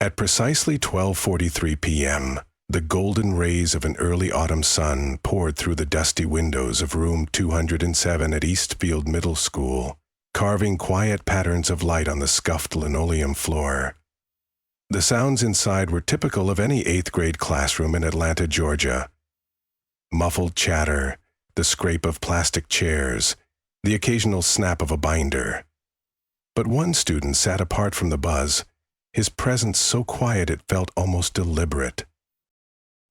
At precisely 12:43 p.m., the golden rays of an early autumn sun poured through the dusty windows of room 207 at Eastfield Middle School, carving quiet patterns of light on the scuffed linoleum floor. The sounds inside were typical of any eighth-grade classroom in Atlanta, Georgia. Muffled chatter, the scrape of plastic chairs, the occasional snap of a binder. But one student sat apart from the buzz, his presence so quiet it felt almost deliberate.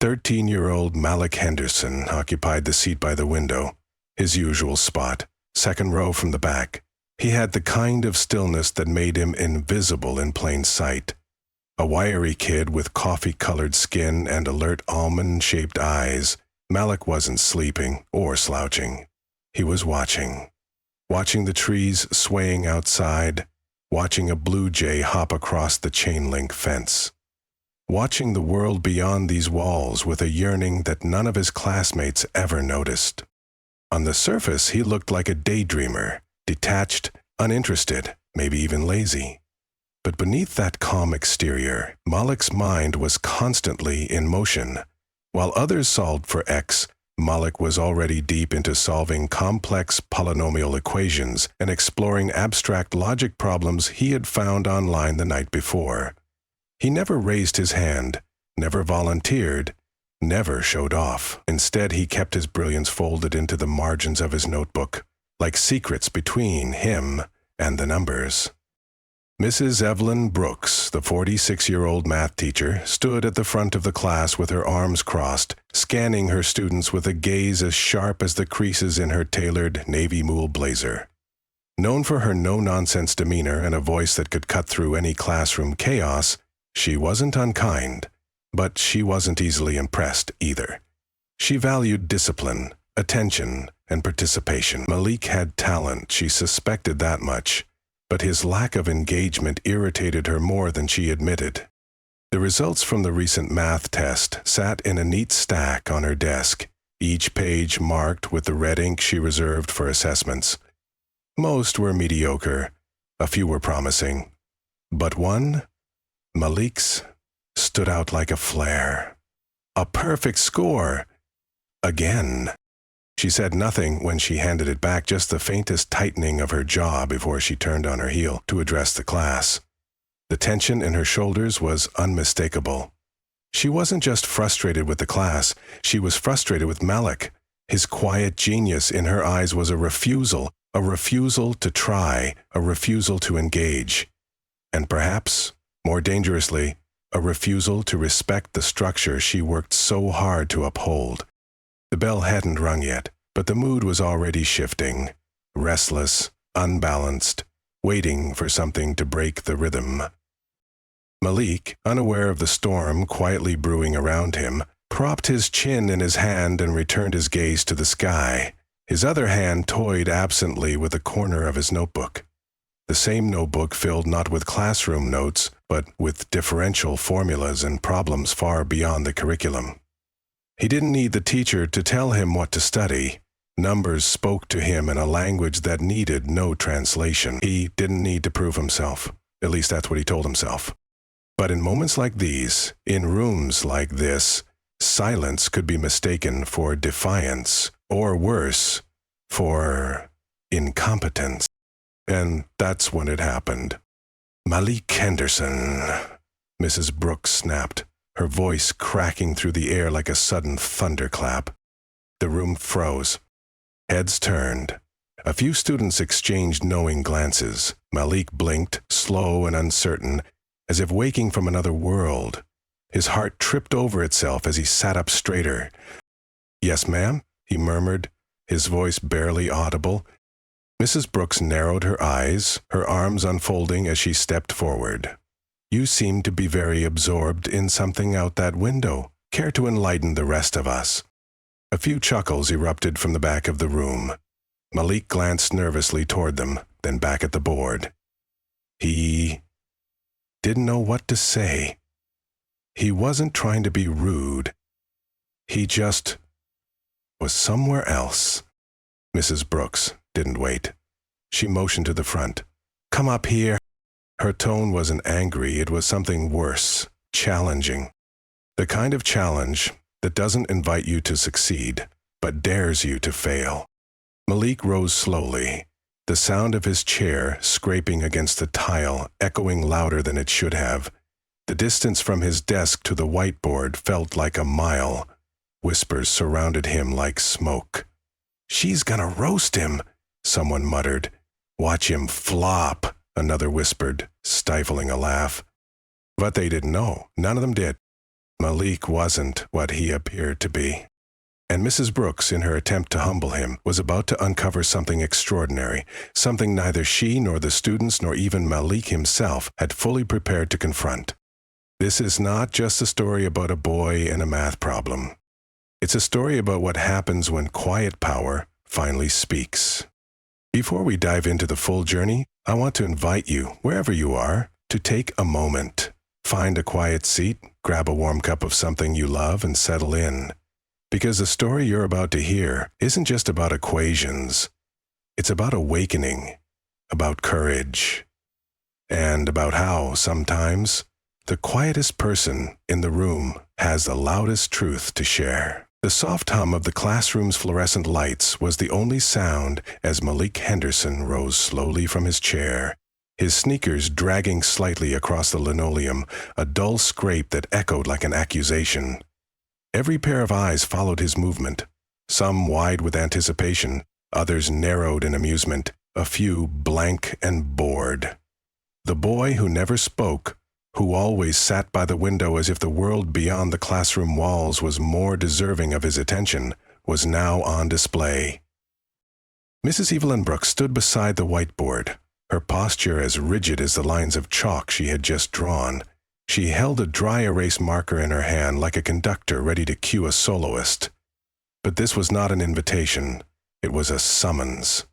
13-year-old Malik Henderson occupied the seat by the window, his usual spot, second row from the back. He had the kind of stillness that made him invisible in plain sight. A wiry kid with coffee-colored skin and alert almond-shaped eyes, Malik wasn't sleeping or slouching. He was watching the trees swaying outside, watching a blue jay hop across the chain-link fence, watching the world beyond these walls with a yearning that none of his classmates ever noticed. On the surface, he looked like a daydreamer, detached, uninterested, maybe even lazy. But beneath that calm exterior, Malik's mind was constantly in motion. While others solved for X, Malik was already deep into solving complex polynomial equations and exploring abstract logic problems he had found online the night before. He never raised his hand, never volunteered, never showed off. Instead, he kept his brilliance folded into the margins of his notebook, like secrets between him and the numbers. Mrs. Evelyn Brooks, the 46-year-old math teacher, stood at the front of the class with her arms crossed, scanning her students with a gaze as sharp as the creases in her tailored navy moule blazer. Known for her no-nonsense demeanor and a voice that could cut through any classroom chaos, she wasn't unkind, but she wasn't easily impressed either. She valued discipline, attention, and participation. Malik had talent, she suspected that much, but his lack of engagement irritated her more than she admitted. The results from the recent math test sat in a neat stack on her desk, each page marked with the red ink she reserved for assessments. Most were mediocre, a few were promising, but one, Malik's, stood out like a flare. A perfect score! Again. She said nothing when she handed it back, just the faintest tightening of her jaw before she turned on her heel to address the class. The tension in her shoulders was unmistakable. She wasn't just frustrated with the class, she was frustrated with Malik. His quiet genius in her eyes was a refusal to try, a refusal to engage. And perhaps, more dangerously, a refusal to respect the structure she worked so hard to uphold. The bell hadn't rung yet, but the mood was already shifting, restless, unbalanced, waiting for something to break the rhythm. Malik, unaware of the storm quietly brewing around him, propped his chin in his hand and returned his gaze to the sky. His other hand toyed absently with a corner of his notebook. The same notebook filled not with classroom notes, but with differential formulas and problems far beyond the curriculum. He didn't need the teacher to tell him what to study. Numbers spoke to him in a language that needed no translation. He didn't need to prove himself. At least that's what he told himself. But in moments like these, in rooms like this, silence could be mistaken for defiance, or worse, for incompetence. And that's when it happened. "Malik Henderson," Mrs. Brooks snapped, her voice cracking through the air like a sudden thunderclap. The room froze. Heads turned. A few students exchanged knowing glances. Malik blinked, slow and uncertain, as if waking from another world. His heart tripped over itself as he sat up straighter. "Yes, ma'am," he murmured, his voice barely audible. Mrs. Brooks narrowed her eyes, her arms unfolding as she stepped forward. "You seem to be very absorbed in something out that window. Care to enlighten the rest of us?" A few chuckles erupted from the back of the room. Malik glanced nervously toward them, then back at the board. He didn't know what to say. He wasn't trying to be rude. He just was somewhere else. Mrs. Brooks didn't wait. She motioned to the front. "Come up here." Her tone wasn't angry, it was something worse, challenging. The kind of challenge that doesn't invite you to succeed, but dares you to fail. Malik rose slowly, the sound of his chair scraping against the tile echoing louder than it should have. The distance from his desk to the whiteboard felt like a mile. Whispers surrounded him like smoke. "She's gonna roast him," someone muttered. "Watch him flop," another whispered, stifling a laugh. But they didn't know. None of them did. Malik wasn't what he appeared to be. And Mrs. Brooks, in her attempt to humble him, was about to uncover something extraordinary, something neither she nor the students nor even Malik himself had fully prepared to confront. This is not just a story about a boy and a math problem. It's a story about what happens when quiet power finally speaks. Before we dive into the full journey, I want to invite you, wherever you are, to take a moment. Find a quiet seat, grab a warm cup of something you love, and settle in. Because the story you're about to hear isn't just about equations. It's about awakening, about courage, and about how, sometimes, the quietest person in the room has the loudest truth to share. The soft hum of the classroom's fluorescent lights was the only sound as Malik Henderson rose slowly from his chair, his sneakers dragging slightly across the linoleum, a dull scrape that echoed like an accusation. Every pair of eyes followed his movement, some wide with anticipation, others narrowed in amusement, a few blank and bored. The boy who never spoke, who always sat by the window as if the world beyond the classroom walls was more deserving of his attention, was now on display. Mrs. Evelyn Brooks stood beside the whiteboard, her posture as rigid as the lines of chalk she had just drawn. She held a dry erase marker in her hand like a conductor ready to cue a soloist. But this was not an invitation, it was a summons.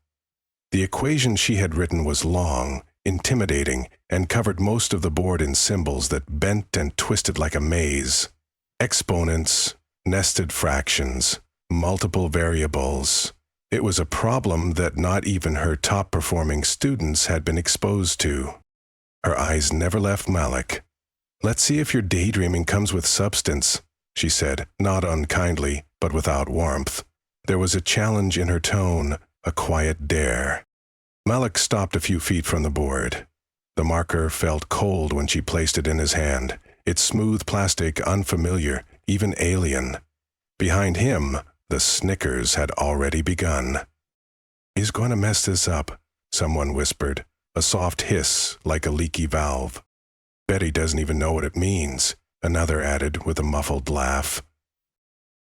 The equation she had written was long, intimidating, and covered most of the board in symbols that bent and twisted like a maze. Exponents, nested fractions, multiple variables. It was a problem that not even her top-performing students had been exposed to. Her eyes never left Malik. "Let's see if your daydreaming comes with substance," she said, not unkindly, but without warmth. There was a challenge in her tone, a quiet dare. Malik stopped a few feet from the board. The marker felt cold when she placed it in his hand, its smooth plastic unfamiliar, even alien. Behind him, the snickers had already begun. "He's going to mess this up," someone whispered, a soft hiss like a leaky valve. "Betty doesn't even know what it means," another added with a muffled laugh.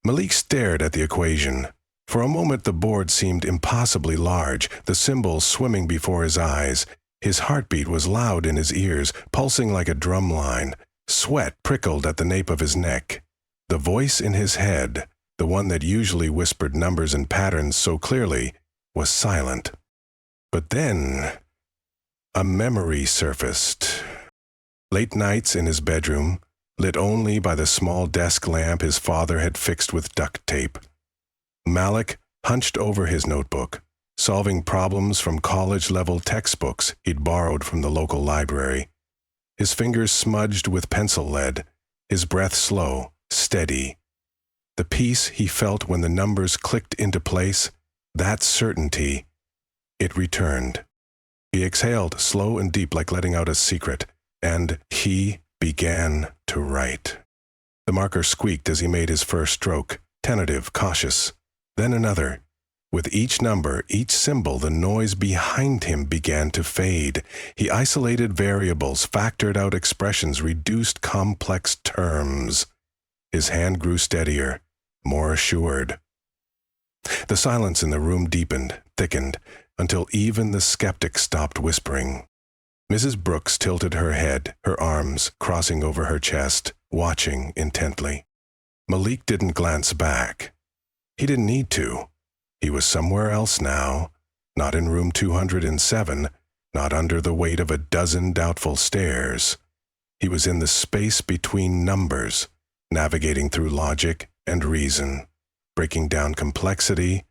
Malik stared at the equation. For a moment the board seemed impossibly large, the symbols swimming before his eyes. His heartbeat was loud in his ears, pulsing like a drum line. Sweat prickled at the nape of his neck. The voice in his head, the one that usually whispered numbers and patterns so clearly, was silent. But then, a memory surfaced. Late nights in his bedroom, lit only by the small desk lamp his father had fixed with duct tape. Malik hunched over his notebook, solving problems from college-level textbooks he'd borrowed from the local library. His fingers smudged with pencil lead, his breath slow, steady. The peace he felt when the numbers clicked into place, that certainty, it returned. He exhaled, slow and deep like letting out a secret, and he began to write. The marker squeaked as he made his first stroke, tentative, cautious. Then another. With each number, each symbol, the noise behind him began to fade. He isolated variables, factored out expressions, reduced complex terms. His hand grew steadier, more assured. The silence in the room deepened, thickened, until even the skeptic stopped whispering. Mrs. Brooks tilted her head, her arms crossing over her chest, watching intently. Malik didn't glance back. He didn't need to. He was somewhere else now, not in room 207, not under the weight of a dozen doubtful stares. He was in the space between numbers, navigating through logic and reason, breaking down complexity.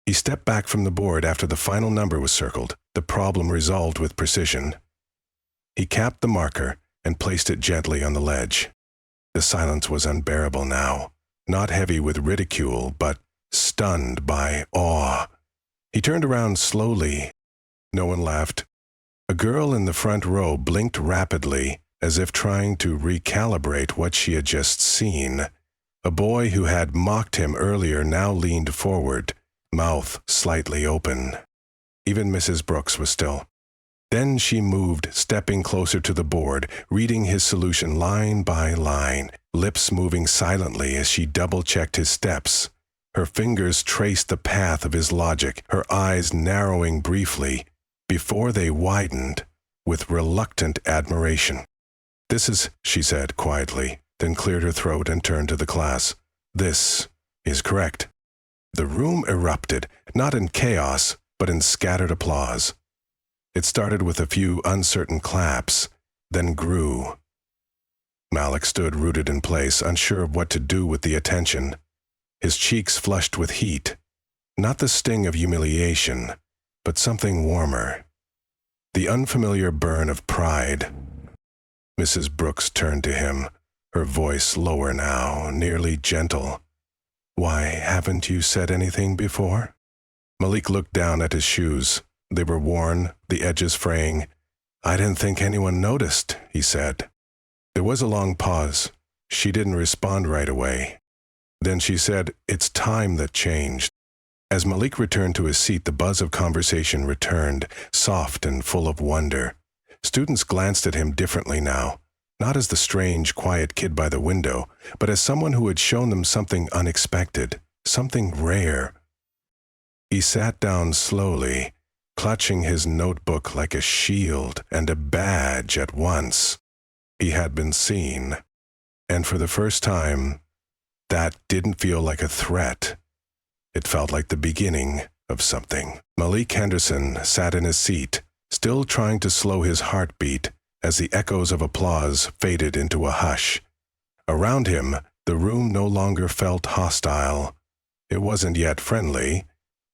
He stepped back from the board after the final number was circled, the problem resolved with precision. He capped the marker and placed it gently on the ledge. The silence was unbearable now, not heavy with ridicule, but stunned by awe. He turned around slowly. No one laughed. A girl in the front row blinked rapidly, as if trying to recalibrate what she had just seen. A boy who had mocked him earlier now leaned forward, mouth slightly open. Even Mrs. Brooks was still. Then she moved, stepping closer to the board, reading his solution line by line, lips moving silently as she double-checked his steps. Her fingers traced the path of his logic, her eyes narrowing briefly, before they widened with reluctant admiration. "This is," she said quietly, then cleared her throat and turned to the class. "This is correct." The room erupted, not in chaos, but in scattered applause. It started with a few uncertain claps, then grew. Malik stood rooted in place, unsure of what to do with the attention. His cheeks flushed with heat, not the sting of humiliation, but something warmer. The unfamiliar burn of pride. Mrs. Brooks turned to him, her voice lower now, nearly gentle. "Why, haven't you said anything before?" Malik looked down at his shoes. They were worn, the edges fraying. "I didn't think anyone noticed," he said. There was a long pause. She didn't respond right away. Then she said, "It's time that changed." As Malik returned to his seat, the buzz of conversation returned, soft and full of wonder. Students glanced at him differently now, not as the strange, quiet kid by the window, but as someone who had shown them something unexpected, something rare. He sat down slowly, clutching his notebook like a shield and a badge at once. He had been seen, and for the first time, that didn't feel like a threat. It felt like the beginning of something. Malik Henderson sat in his seat, still trying to slow his heartbeat as the echoes of applause faded into a hush. Around him, the room no longer felt hostile. It wasn't yet friendly,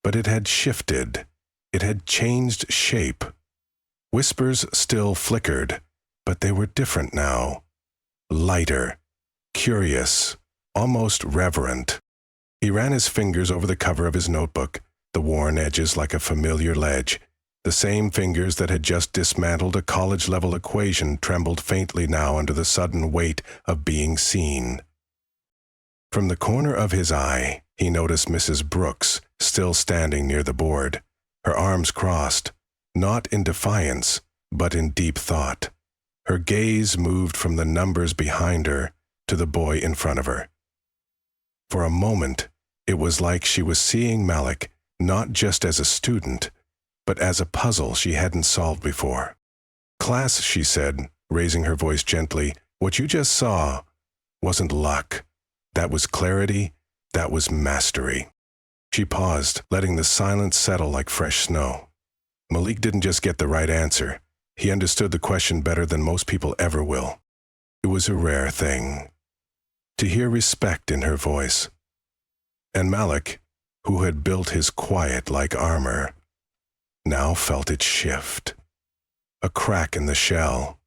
but it had shifted. It had changed shape. Whispers still flickered, but they were different now. Lighter, curious, almost reverent. He ran his fingers over the cover of his notebook, the worn edges like a familiar ledge. The same fingers that had just dismantled a college-level equation trembled faintly now under the sudden weight of being seen. From the corner of his eye, he noticed Mrs. Brooks still standing near the board, her arms crossed, not in defiance, but in deep thought. Her gaze moved from the numbers behind her to the boy in front of her. For a moment, it was like she was seeing Malik not just as a student, but as a puzzle she hadn't solved before. "Class," she said, raising her voice gently, "what you just saw wasn't luck. That was clarity, that was mastery." She paused, letting the silence settle like fresh snow. Malik didn't just get the right answer. He understood the question better than most people ever will. It was a rare thing to hear respect in her voice. And Malik, who had built his quiet like armor, now felt it shift. A crack in the shell,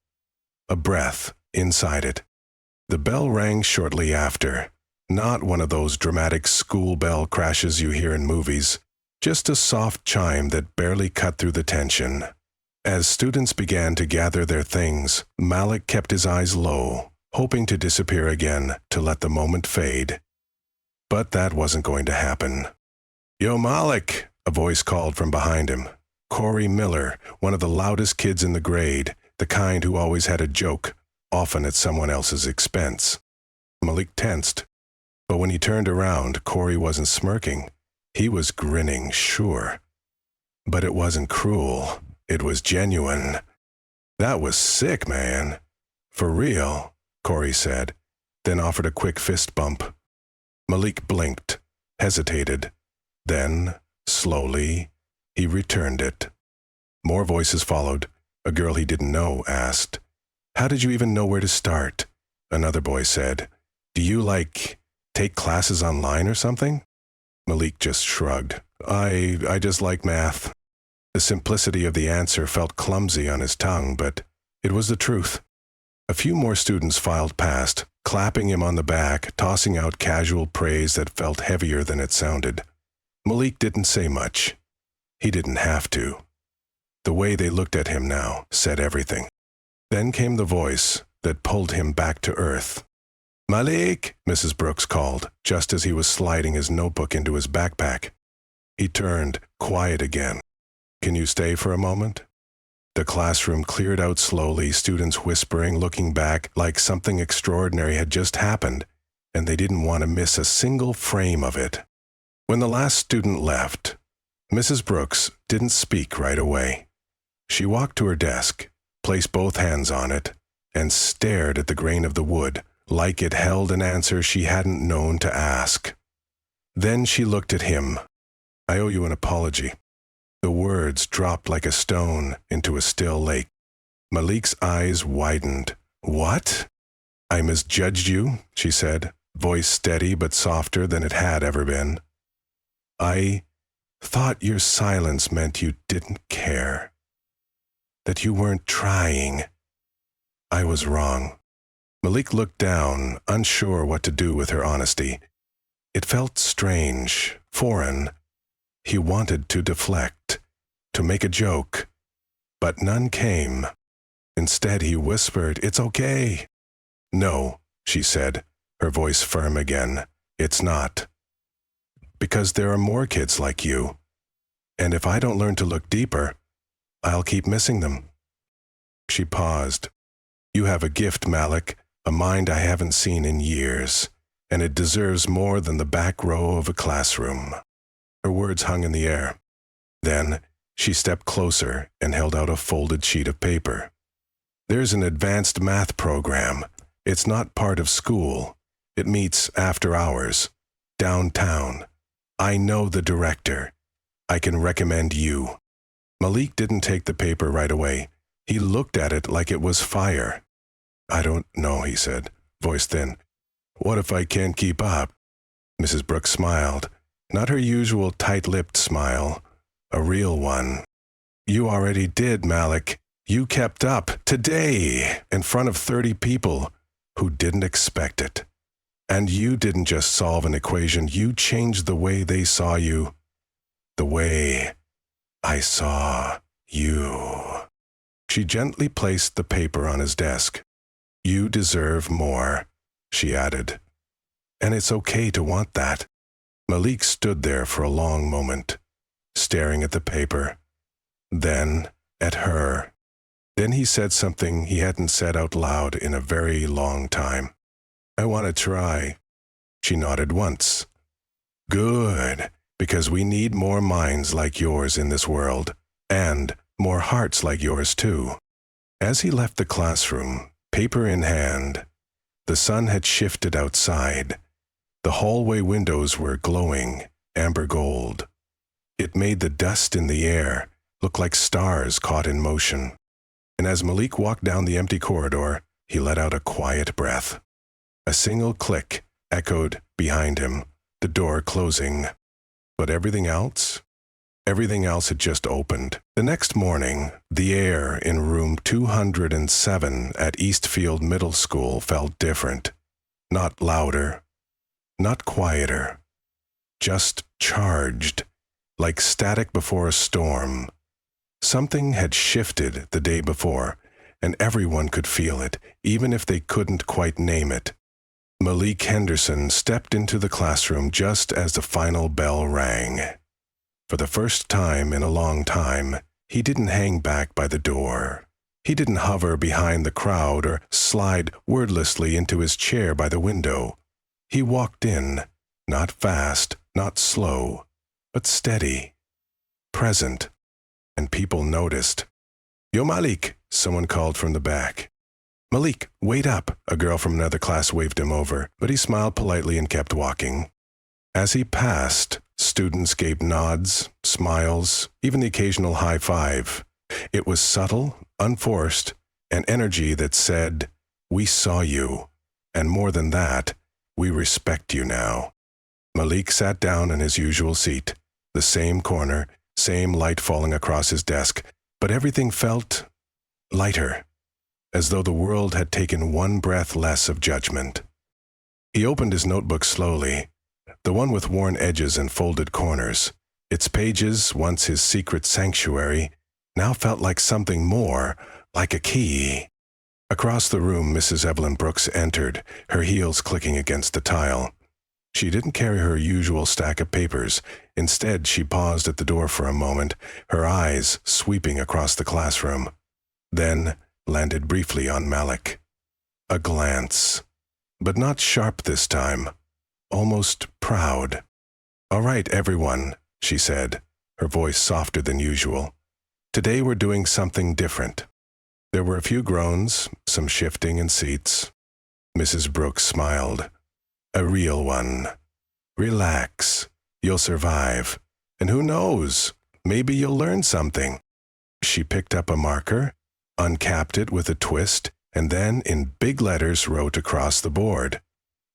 a breath inside it. The bell rang shortly after, not one of those dramatic school bell crashes you hear in movies, just a soft chime that barely cut through the tension. As students began to gather their things, Malik kept his eyes low, hoping to disappear again, to let the moment fade. But that wasn't going to happen. "Yo, Malik," a voice called from behind him. Corey Miller, one of the loudest kids in the grade, the kind who always had a joke, often at someone else's expense. Malik tensed, but when he turned around, Corey wasn't smirking. He was grinning, sure. But it wasn't cruel. It was genuine. "That was sick, man. For real," Corey said, then offered a quick fist bump. Malik blinked, hesitated. Then, slowly, he returned it. More voices followed. A girl he didn't know asked, "How did you even know where to start?" Another boy said, "Do you, take classes online or something?" Malik just shrugged. I just like math." The simplicity of the answer felt clumsy on his tongue, but It was the truth. A few more students filed past, clapping him on the back, tossing out casual praise that felt heavier than it sounded. Malik didn't say much. He didn't have to. The way they looked at him now said everything. Then came the voice that pulled him back to earth. "Malik!" Mrs. Brooks called, just as he was sliding his notebook into his backpack. He turned, quiet again. "Can you stay for a moment?" The classroom cleared out slowly, students whispering, looking back like something extraordinary had just happened, and they didn't want to miss a single frame of it. When the last student left, Mrs. Brooks didn't speak right away. She walked to her desk, placed both hands on it, and stared at the grain of the wood, like it held an answer she hadn't known to ask. Then she looked at him. "I owe you an apology." The words dropped like a stone into a still lake. Malik's eyes widened. "What?" "I misjudged you," she said, voice steady but softer than it had ever been. "I thought your silence meant you didn't care, that you weren't trying. I was wrong." Malik looked down, unsure what to do with her honesty. It felt strange, foreign. He wanted to deflect, to make a joke, but none came. Instead, he whispered, "It's okay." "No," she said, her voice firm again. "It's not. Because there are more kids like you, and if I don't learn to look deeper, I'll keep missing them." She paused. "You have a gift, Malik, a mind I haven't seen in years, and it deserves more than the back row of a classroom." Her words hung in the air. Then she stepped closer and held out a folded sheet of paper. "There's an advanced math program. It's not part of school. It meets after hours, downtown. I know the director. I can recommend you." Malik didn't take the paper right away. He looked at it like it was fire. "I don't know," he said, voice thin. "What if I can't keep up?" Mrs. Brooks smiled. Not her usual tight-lipped smile, a real one. "You already did, Malik. You kept up, today, in front of 30 people who didn't expect it. And you didn't just solve an equation, you changed the way they saw you. The way I saw you." She gently placed the paper on his desk. "You deserve more," she added. "And it's okay to want that." Malik stood there for a long moment, staring at the paper, then at her. Then he said something he hadn't said out loud in a very long time. "I want to try." She nodded once. "Good, because we need more minds like yours in this world, and more hearts like yours too." As he left the classroom, paper in hand, the sun had shifted outside. The hallway windows were glowing, amber gold. It made the dust in the air look like stars caught in motion. And as Malik walked down the empty corridor, he let out a quiet breath. A single click echoed behind him, the door closing. But everything else had just opened. The next morning, the air in room 207 at Eastfield Middle School felt different. Not louder, not quieter, just charged, like static before a storm. Something had shifted the day before, and everyone could feel it, even if they couldn't quite name it. Malik Henderson stepped into the classroom just as the final bell rang. For the first time in a long time, he didn't hang back by the door. He didn't hover behind the crowd or slide wordlessly into his chair by the window. He walked in, not fast, not slow, but steady, present, and people noticed. "Yo, Malik," someone called from the back. "Malik, wait up," a girl from another class waved him over, but he smiled politely and kept walking. As he passed, students gave nods, smiles, even the occasional high five. It was subtle, unforced, an energy that said, "We saw you, and more than that, we respect you now." Malik sat down in his usual seat, the same corner, same light falling across his desk, but everything felt lighter. as though the world had taken one breath less of judgment. He opened his notebook slowly, the one with worn edges and folded corners. Its pages, once his secret sanctuary, now felt like something more, like a key. Across the room, Mrs. Evelyn Brooks entered, her heels clicking against the tile. She didn't carry her usual stack of papers. Instead, she paused at the door for a moment, her eyes sweeping across the classroom. Then landed briefly on Malik. A glance, but not sharp this time, almost proud. "All right, everyone," she said, her voice softer than usual. "Today we're doing something different." There were a few groans, some shifting in seats. Mrs. Brooks smiled. "A real one. Relax. You'll survive. And who knows? Maybe you'll learn something." She picked up a marker, uncapped it with a twist, and then in big letters wrote across the board,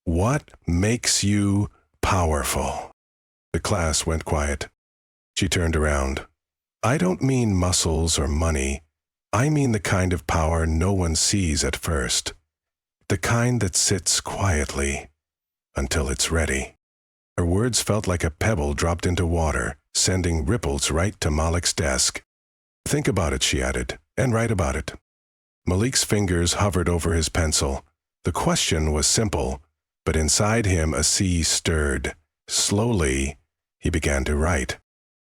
"What makes you powerful?" The class went quiet. She turned around. "I don't mean muscles or money. I mean the kind of power no one sees at first. The kind that sits quietly until it's ready." Her words felt like a pebble dropped into water, sending ripples right to Malik's desk. "Think about it," she added, "and write about it." Malik's fingers hovered over his pencil. The question was simple, but inside him a sea stirred. Slowly, he began to write.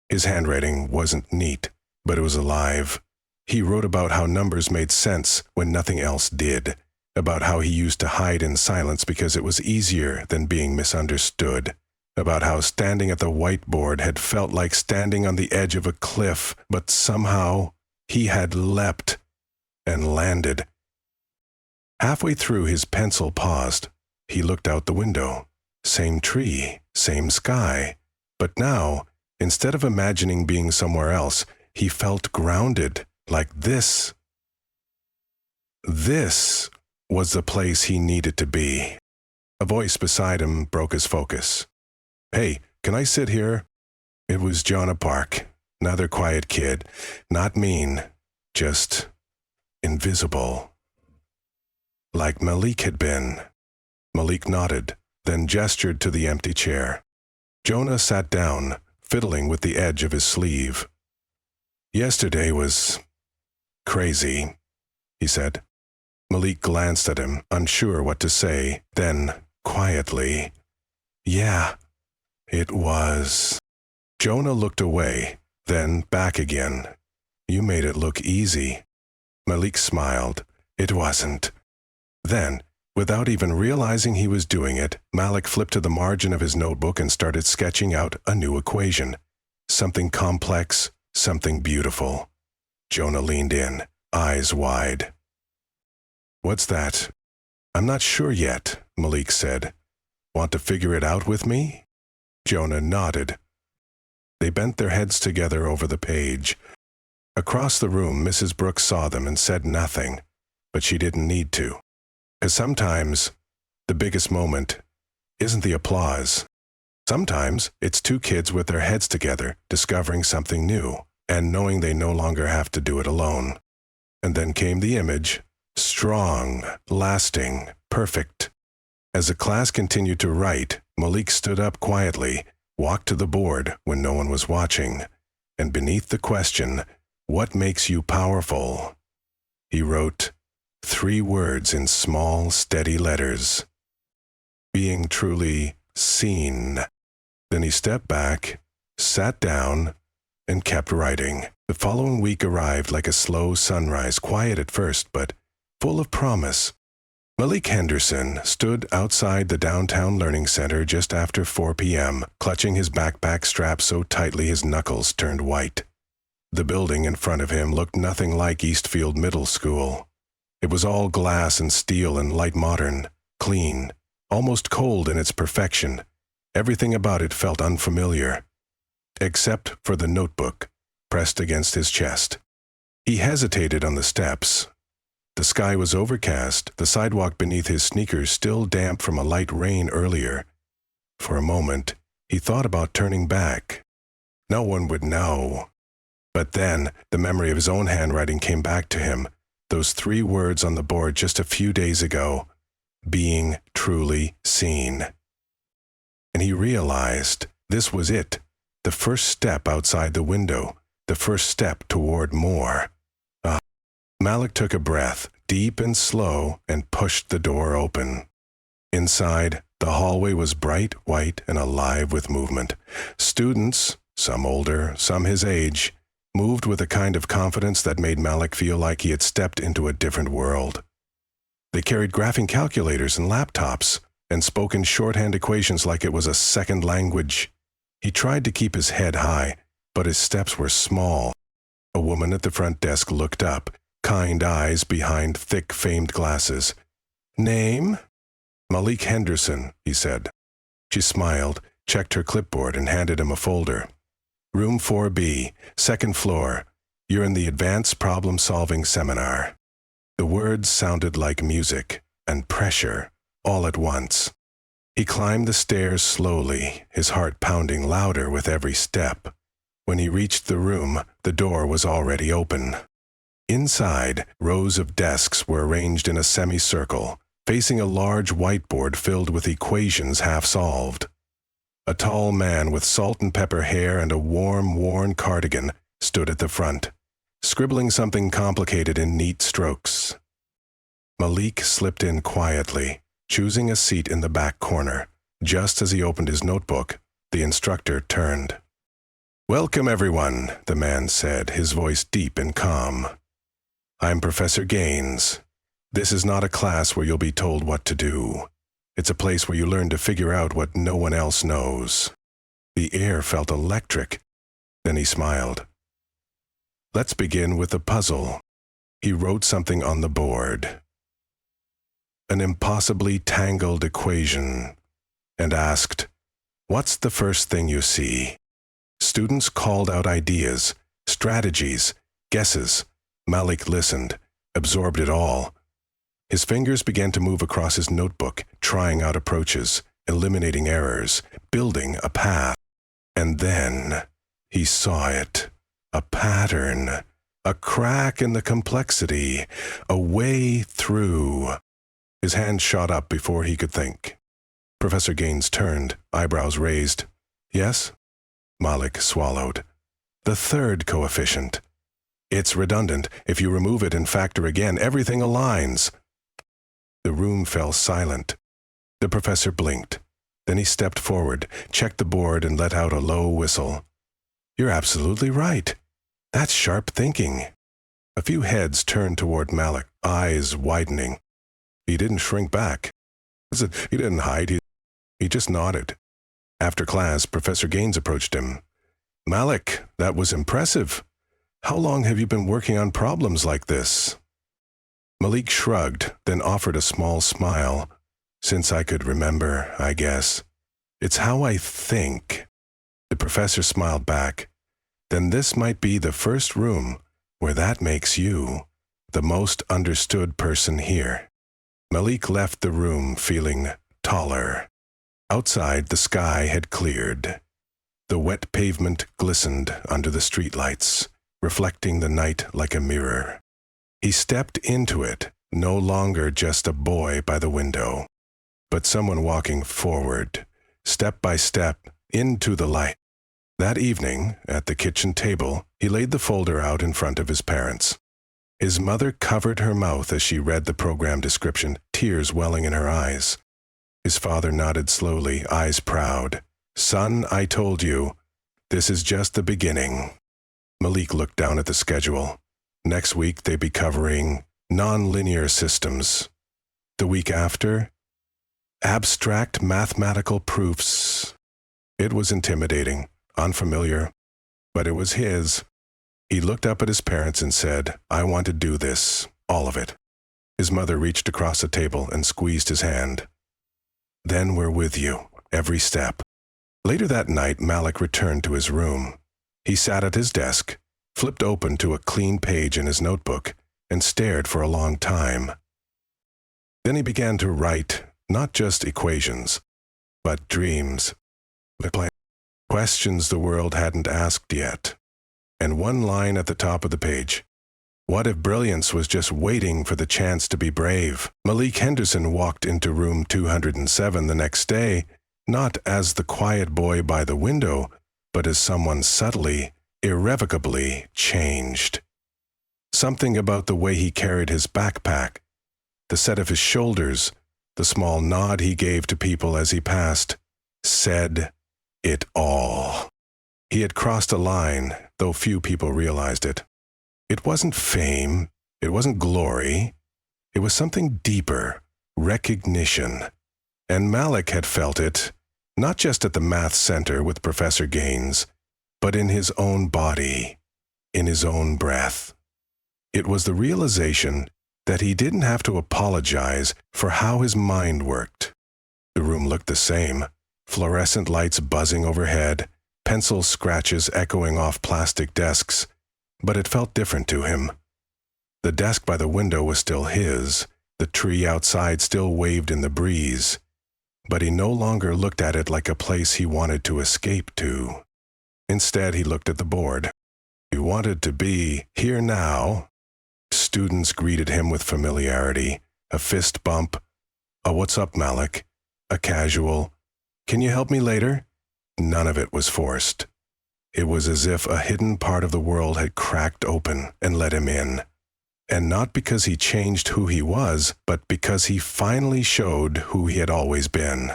His handwriting wasn't neat, but it was alive. He wrote about how numbers made sense when nothing else did, about how he used to hide in silence because it was easier than being misunderstood, about how standing at the whiteboard had felt like standing on the edge of a cliff, but somehow he had leapt and landed. Halfway through, his pencil paused. He looked out the window. Same tree, same sky. But now, instead of imagining being somewhere else, he felt grounded, like this. This was the place he needed to be. A voice beside him broke his focus. "Hey, can I sit here?" It was Jonah Park, another quiet kid, not mean, just invisible. Like Malik had been. Malik nodded, then gestured to the empty chair. Jonah sat down, fiddling with the edge of his sleeve. "Yesterday was crazy," he said. Malik glanced at him, unsure what to say, then, quietly, "Yeah, it was." Jonah looked away, then back again. "You made it look easy." Malik smiled. "It wasn't." Then, without even realizing he was doing it, Malik flipped to the margin of his notebook and started sketching out a new equation. Something complex, something beautiful. Jonah leaned in, eyes wide. "What's that?" "I'm not sure yet," Malik said. "Want to figure it out with me?" Jonah nodded. They bent their heads together over the page. Across the room, Mrs. Brooks saw them and said nothing, but she didn't need to. Because sometimes, the biggest moment isn't the applause. Sometimes, it's two kids with their heads together, discovering something new, and knowing they no longer have to do it alone. And then came the image, strong, lasting, perfect. As the class continued to write, Malik stood up quietly, walked to the board when no one was watching, and beneath the question, "What makes you powerful?" he wrote 3 words in small, steady letters. "Being truly seen." Then he stepped back, sat down, and kept writing. The following week arrived like a slow sunrise, quiet at first, but full of promise. Malik Henderson stood outside the downtown learning center just after 4 p.m., clutching his backpack strap so tightly his knuckles turned white. The building in front of him looked nothing like Eastfield Middle School. It was all glass and steel and light modern, clean, almost cold in its perfection. Everything about it felt unfamiliar, except for the notebook pressed against his chest. He hesitated on the steps. The sky was overcast, the sidewalk beneath his sneakers still damp from a light rain earlier. For a moment, he thought about turning back. No one would know. But then, the memory of his own handwriting came back to him, Those 3 words on the board just a few days ago, being truly seen. And he realized this was it, the first step outside the window, the first step toward more. Malik took a breath, deep and slow, and pushed the door open. Inside, the hallway was bright white and alive with movement. Students, some older, some his age, moved with a kind of confidence that made Malik feel like he had stepped into a different world. They carried graphing calculators and laptops, and spoke in shorthand equations like it was a second language. He tried to keep his head high, but his steps were small. A woman at the front desk looked up, kind eyes behind thick, famed glasses. "Name?" "Malik Henderson," he said. She smiled, checked her clipboard, and handed him a folder. "Room 4B, 2nd floor. You're in the Advanced Problem-Solving Seminar." The words sounded like music and pressure, all at once. He climbed the stairs slowly, his heart pounding louder with every step. When he reached the room, the door was already open. Inside, rows of desks were arranged in a semicircle, facing a large whiteboard filled with equations half solved. A tall man with salt and pepper hair and a warm, worn cardigan stood at the front, scribbling something complicated in neat strokes. Malik slipped in quietly, choosing a seat in the back corner. Just as he opened his notebook, the instructor turned. "Welcome, everyone," the man said, his voice deep and calm. "I'm Professor Gaines. This is not a class where you'll be told what to do. It's a place where you learn to figure out what no one else knows." The air felt electric. Then he smiled. "Let's begin with a puzzle." He wrote something on the board. An impossibly tangled equation, and asked, "What's the first thing you see?" Students called out ideas, strategies, guesses. Malik listened, absorbed it all. His fingers began to move across his notebook, trying out approaches, eliminating errors, building a path. And then he saw it. A pattern, a crack in the complexity, a way through. His hand shot up before he could think. Professor Gaines turned, eyebrows raised. "Yes?" Malik swallowed. "The third coefficient. It's redundant. If you remove it and factor again, everything aligns." The room fell silent. The professor blinked. Then he stepped forward, checked the board, and let out a low whistle. "You're absolutely right. That's sharp thinking." A few heads turned toward Malik, eyes widening. He didn't shrink back. He didn't hide. He just nodded. After class, Professor Gaines approached him. "Malik, that was impressive. How long have you been working on problems like this?" Malik shrugged, then offered a small smile. "Since I could remember, I guess. It's how I think." The professor smiled back. "Then this might be the first room where that makes you the most understood person here." Malik left the room feeling taller. Outside, the sky had cleared. The wet pavement glistened under the streetlights, reflecting the night like a mirror. He stepped into it, no longer just a boy by the window, but someone walking forward, step by step, into the light. That evening, at the kitchen table, he laid the folder out in front of his parents. His mother covered her mouth as she read the program description, tears welling in her eyes. His father nodded slowly, eyes proud. "Son, I told you, this is just the beginning." Malik looked down at the schedule. Next week, they'd be covering nonlinear systems. The week after, abstract mathematical proofs. It was intimidating, unfamiliar, but it was his. He looked up at his parents and said, "I want to do this, all of it." His mother reached across the table and squeezed his hand. "Then we're with you, every step." Later that night, Malik returned to his room. He sat at his desk, flipped open to a clean page in his notebook, and stared for a long time. Then he began to write, not just equations, but dreams, questions the world hadn't asked yet. And one line at the top of the page, What if brilliance was just waiting for the chance to be brave? Malik Henderson walked into room 207 the next day, not as the quiet boy by the window, but as someone subtly, irrevocably changed. Something about the way he carried his backpack, the set of his shoulders, the small nod he gave to people as he passed, said it all. He had crossed a line, though few people realized it. It wasn't fame, it wasn't glory, it was something deeper, recognition. And Malik had felt it, not just at the math center with Professor Gaines, but in his own body, in his own breath. It was the realization that he didn't have to apologize for how his mind worked. The room looked the same, fluorescent lights buzzing overhead, pencil scratches echoing off plastic desks, but it felt different to him. The desk by the window was still his, the tree outside still waved in the breeze, but he no longer looked at it like a place he wanted to escape to. Instead, he looked at the board. He wanted to be here now. Students greeted him with familiarity, a fist bump, a "What's up, Malik?" a casual, "Can you help me later?" None of it was forced. It was as if a hidden part of the world had cracked open and let him in. And not because he changed who he was, but because he finally showed who he had always been.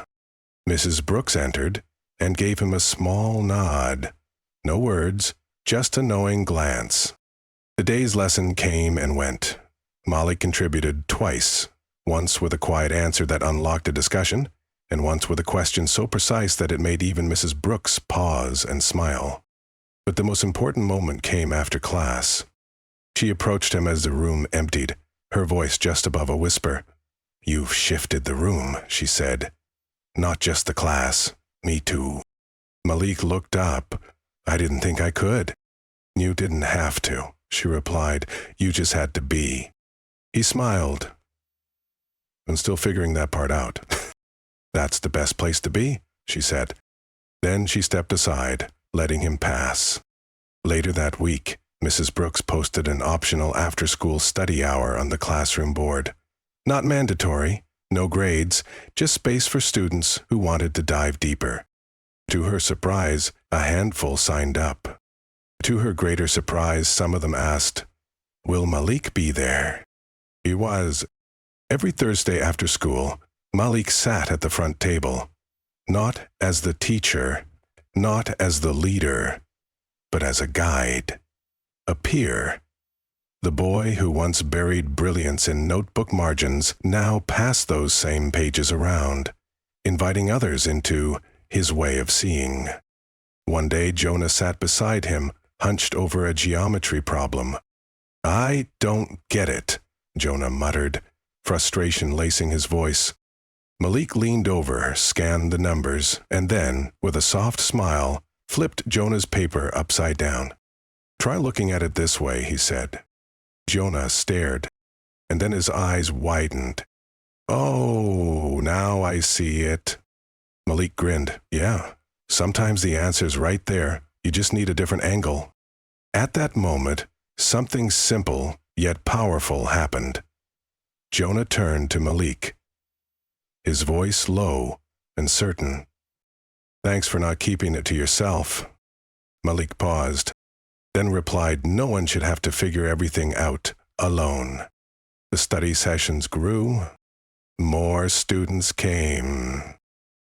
Mrs. Brooks entered and gave him a small nod. No words, just a knowing glance. The day's lesson came and went. Malik contributed twice, once with a quiet answer that unlocked a discussion, and once with a question so precise that it made even Mrs. Brooks pause and smile. But the most important moment came after class. She approached him as the room emptied, her voice just above a whisper. "You've shifted the room," she said. "Not just the class, me too." Malik looked up. "I didn't think I could." "You didn't have to," she replied. "You just had to be." He smiled. "I'm still figuring that part out." "That's the best place to be," she said. Then she stepped aside, letting him pass. Later that week, Mrs. Brooks posted an optional after-school study hour on the classroom board. Not mandatory, no grades, just space for students who wanted to dive deeper. To her surprise, a handful signed up. To her greater surprise, some of them asked, "Will Malik be there?" He was. Every Thursday after school, Malik sat at the front table, not as the teacher, not as the leader, but as a guide, a peer. The boy who once buried brilliance in notebook margins now passed those same pages around, inviting others into his way of seeing. One day, Jonah sat beside him, hunched over a geometry problem. "I don't get it," Jonah muttered, frustration lacing his voice. Malik leaned over, scanned the numbers, and then, with a soft smile, flipped Jonah's paper upside down. "Try looking at it this way," he said. Jonah stared, and then his eyes widened. "Oh, now I see it." Malik grinned. "Yeah, sometimes the answer's right there. You just need a different angle." At that moment, something simple yet powerful happened. Jonah turned to Malik, his voice low and certain. "Thanks for not keeping it to yourself." Malik paused, then replied, "No one should have to figure everything out alone." The study sessions grew. More students came.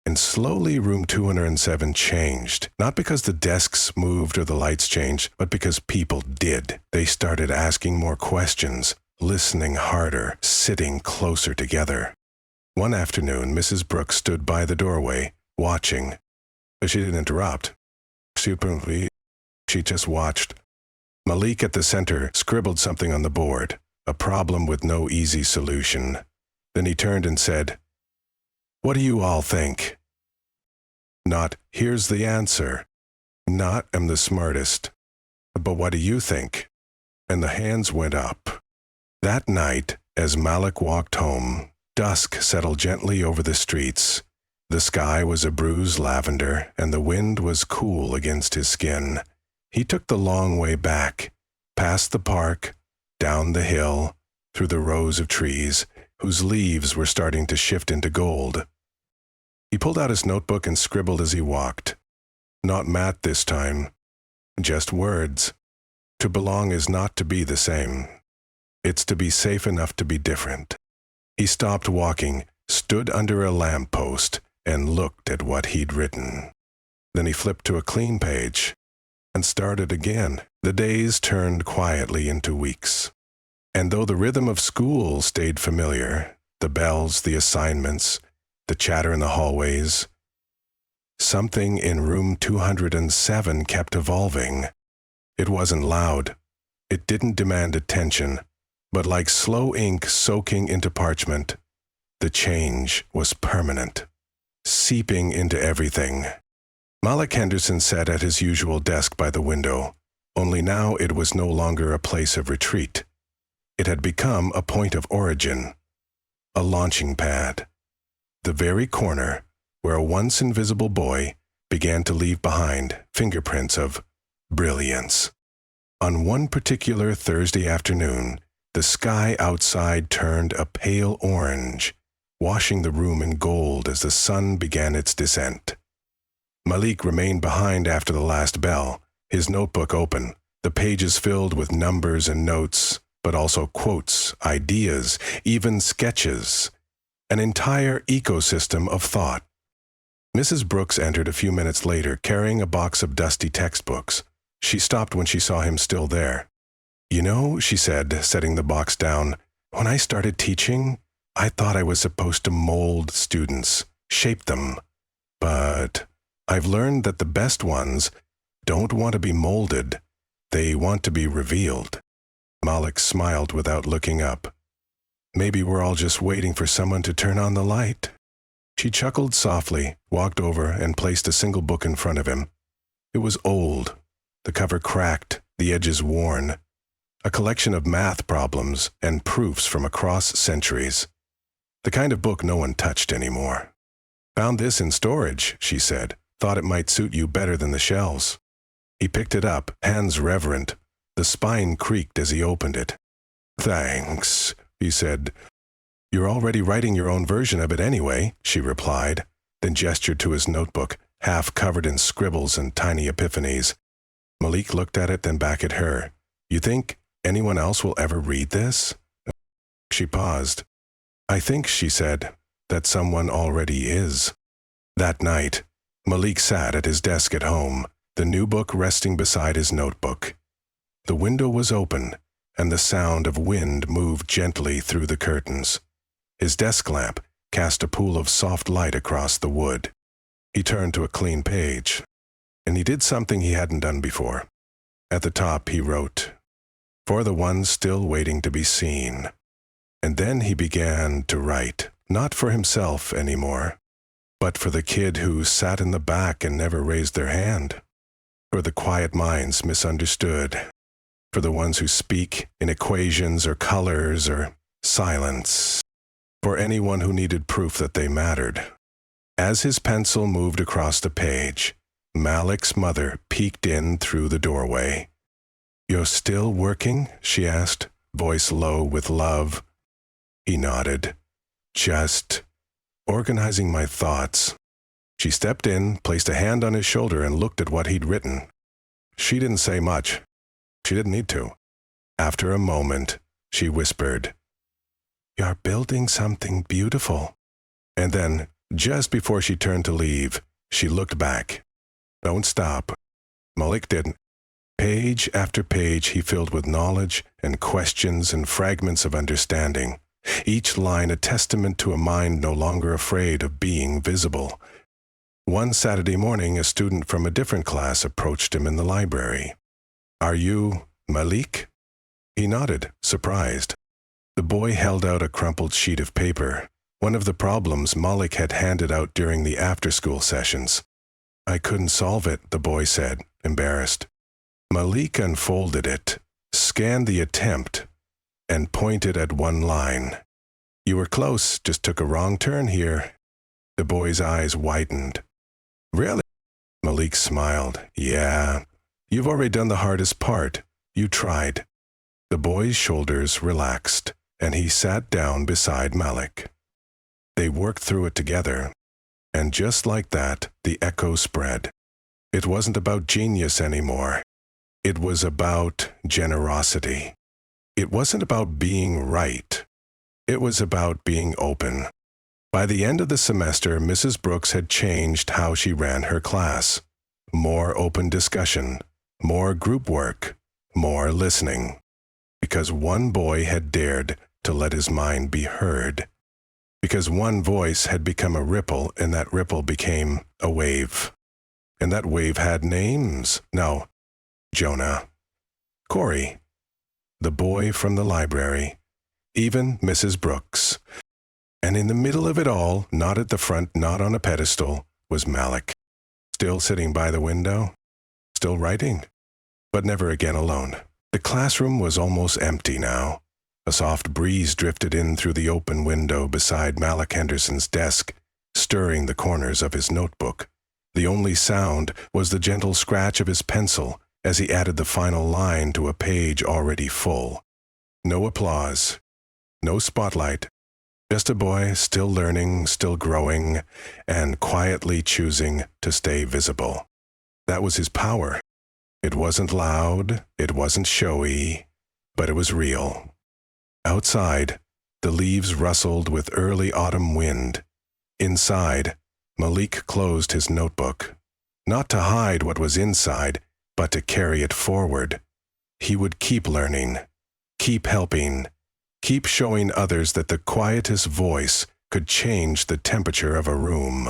And slowly room 207 changed, not because the desks moved or the lights changed, but because people did. They started asking more questions, listening harder, sitting closer together. One afternoon, Mrs. Brooks stood by the doorway, watching. But she didn't interrupt. She just watched. Malik at the center scribbled something on the board, a problem with no easy solution. Then he turned and said, "What do you all think?" Not, "Here's the answer." Not, "I'm the smartest." But what do you think? And the hands went up. That night, as Malik walked home, dusk settled gently over the streets. The sky was a bruised lavender, and the wind was cool against his skin. He took the long way back, past the park, down the hill, through the rows of trees, whose leaves were starting to shift into gold. He pulled out his notebook and scribbled as he walked. Not math this time, just words. To belong is not to be the same. It's to be safe enough to be different. He stopped walking, stood under a lamppost, and looked at what he'd written. Then he flipped to a clean page and started again. The days turned quietly into weeks. And though the rhythm of school stayed familiar, the bells, the assignments, the chatter in the hallways, something in room 207 kept evolving. It wasn't loud. It didn't demand attention, but like slow ink soaking into parchment, the change was permanent, seeping into everything. Malik Henderson sat at his usual desk by the window, only now it was no longer a place of retreat. It had become a point of origin, a launching pad, the very corner where a once invisible boy began to leave behind fingerprints of brilliance. On one particular Thursday afternoon, the sky outside turned a pale orange, washing the room in gold as the sun began its descent. Malik remained behind after the last bell, his notebook open, the pages filled with numbers and notes, but also quotes, ideas, even sketches, an entire ecosystem of thought. Mrs. Brooks entered a few minutes later, carrying a box of dusty textbooks. She stopped when she saw him still there. "You know," she said, setting the box down, "when I started teaching, I thought I was supposed to mold students, shape them. But I've learned that the best ones don't want to be molded. They want to be revealed." Malik smiled without looking up. "Maybe we're all just waiting for someone to turn on the light." She chuckled softly, walked over, and placed a single book in front of him. It was old, the cover cracked, the edges worn, a collection of math problems and proofs from across centuries. The kind of book no one touched anymore. "Found this in storage," she said. "Thought it might suit you better than the shelves." He picked it up, hands reverent. The spine creaked as he opened it. "Thanks," he said. "You're already writing your own version of it anyway," she replied, then gestured to his notebook, half covered in scribbles and tiny epiphanies. Malik looked at it, then back at her. "You think anyone else will ever read this?" She paused. "I think," she said, "that someone already is." That night, Malik sat at his desk at home, the new book resting beside his notebook. The window was open, and the sound of wind moved gently through the curtains. His desk lamp cast a pool of soft light across the wood. He turned to a clean page, and he did something he hadn't done before. At the top he wrote, "For the ones still waiting to be seen." And then he began to write, not for himself anymore, but for the kid who sat in the back and never raised their hand, for the quiet minds misunderstood, for the ones who speak in equations or colors or silence, for anyone who needed proof that they mattered. As his pencil moved across the page, Malik's mother peeked in through the doorway. "You're still working?" she asked, voice low with love. He nodded. "Just organizing my thoughts." She stepped in, placed a hand on his shoulder, and looked at what he'd written. She didn't say much. She didn't need to. After a moment, she whispered, "You're building something beautiful." And then, just before she turned to leave, she looked back. "Don't stop." Malik didn't. Page after page he filled with knowledge and questions and fragments of understanding, each line a testament to a mind no longer afraid of being visible. One Saturday morning, a student from a different class approached him in the library. "Are you Malik?" He nodded, surprised. The boy held out a crumpled sheet of paper, one of the problems Malik had handed out during the after-school sessions. "I couldn't solve it," the boy said, embarrassed. Malik unfolded it, scanned the attempt, and pointed at one line. "You were close, just took a wrong turn here." The boy's eyes widened. "Really?" Malik smiled. "Yeah. You've already done the hardest part. You tried." The boy's shoulders relaxed, and he sat down beside Malik. They worked through it together, and just like that, the echo spread. It wasn't about genius anymore. It was about generosity. It wasn't about being right. It was about being open. By the end of the semester, Mrs. Brooks had changed how she ran her class. More open discussion, more group work, more listening. Because one boy had dared to let his mind be heard. Because one voice had become a ripple, and that ripple became a wave. And that wave had names. No, Jonah, Corey, the boy from the library, even Mrs. Brooks. And in the middle of it all, not at the front, not on a pedestal, was Malik. Still sitting by the window, still writing, but never again alone. The classroom was almost empty now. A soft breeze drifted in through the open window beside Malik Henderson's desk, stirring the corners of his notebook. The only sound was the gentle scratch of his pencil as he added the final line to a page already full. No applause, no spotlight, just a boy still learning, still growing, and quietly choosing to stay visible. That was his power. It wasn't loud, it wasn't showy, but it was real. Outside, the leaves rustled with early autumn wind. Inside, Malik closed his notebook, not to hide what was inside, but to carry it forward. He would keep learning, keep helping, keep showing others that the quietest voice could change the temperature of a room.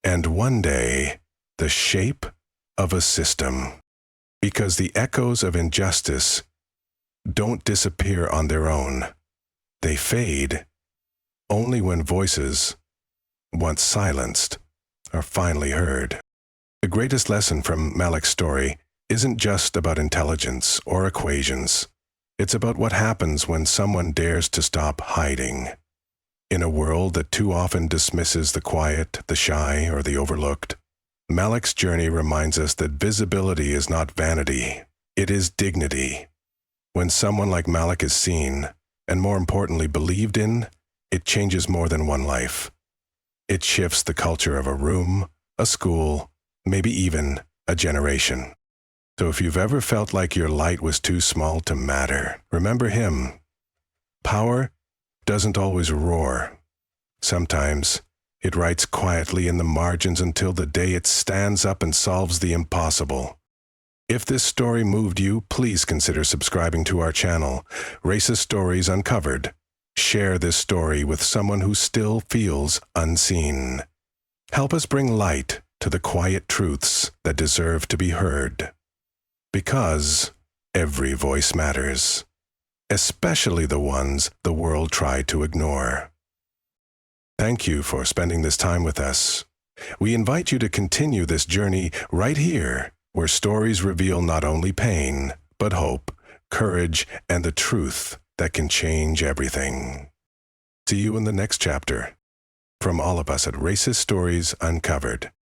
And one day, the shape of a system. Because the echoes of injustice don't disappear on their own. They fade only when voices, once silenced, are finally heard. The greatest lesson from Malik's story isn't just about intelligence or equations. It's about what happens when someone dares to stop hiding. In a world that too often dismisses the quiet, the shy, or the overlooked, Malik's journey reminds us that visibility is not vanity, it is dignity. When someone like Malik is seen, and more importantly believed in, it changes more than one life. It shifts the culture of a room, a school, maybe even a generation. So if you've ever felt like your light was too small to matter, remember him. Power doesn't always roar. Sometimes it writes quietly in the margins until the day it stands up and solves the impossible. If this story moved you, please consider subscribing to our channel, Racist Stories Uncovered. Share this story with someone who still feels unseen. Help us bring light to the quiet truths that deserve to be heard. Because every voice matters, especially the ones the world tried to ignore. Thank you for spending this time with us. We invite you to continue this journey right here, where stories reveal not only pain, but hope, courage, and the truth that can change everything. See you in the next chapter. From all of us at Racist Stories Uncovered.